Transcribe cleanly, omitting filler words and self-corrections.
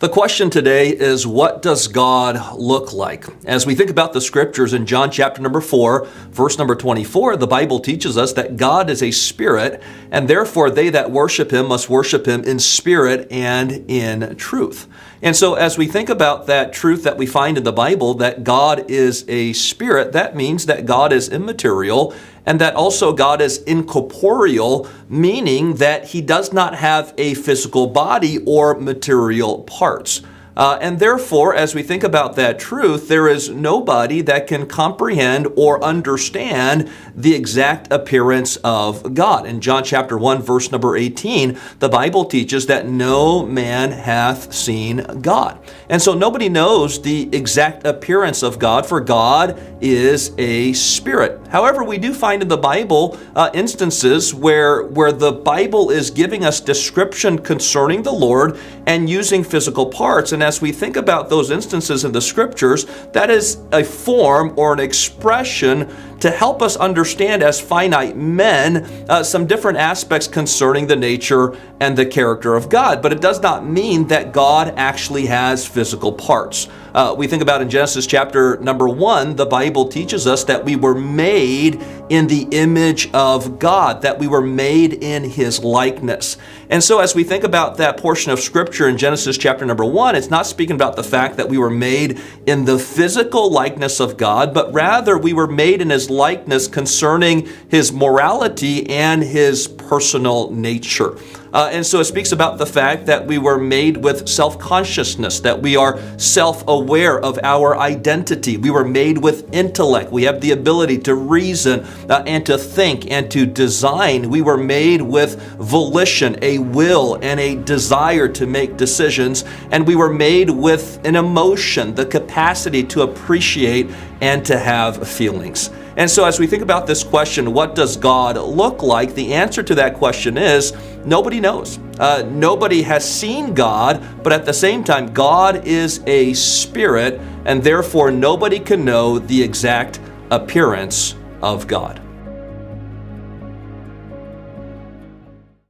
The question today is, what does God look like? As we think about the scriptures in John chapter number 4, verse number 24, the Bible teaches us that God is a spirit, and therefore they that worship him must worship him in spirit and in truth. And so as we think about that truth that we find in the Bible, that God is a spirit, that means that God is immaterial, and that also God is incorporeal, meaning that he does not have a physical body or material parts. And therefore, as we think about that truth, there is nobody that can comprehend or understand the exact appearance of God. In John chapter 1, verse number 18, the Bible teaches that no man hath seen God. And so nobody knows the exact appearance of God, for God is a spirit. However, we do find in the Bible instances where the Bible is giving us description concerning the Lord and using physical parts. And as we think about those instances in the scriptures, that is a form or an expression to help us understand as finite men some different aspects concerning the nature and the character of God. But it does not mean that God actually has physical parts. We think about in Genesis chapter number 1, the Bible teaches us that we were made in the image of God, that we were made in his likeness. And so as we think about that portion of scripture in Genesis chapter number 1, it's not speaking about the fact that we were made in the physical likeness of God, but rather we were made in his likeness concerning his morality and his personal nature. And so it speaks about the fact that we were made with self-consciousness, that we are self-aware of our identity. We were made with intellect. We have the ability to reason and to think and to design. We were made with volition, a will, and a desire to make decisions. And we were made with an emotion, the capacity to appreciate and to have feelings. And so as we think about this question, what does God look like? The answer to that question is nobody knows. Nobody has seen God, but at the same time, God is a spirit, and therefore nobody can know the exact appearance of God.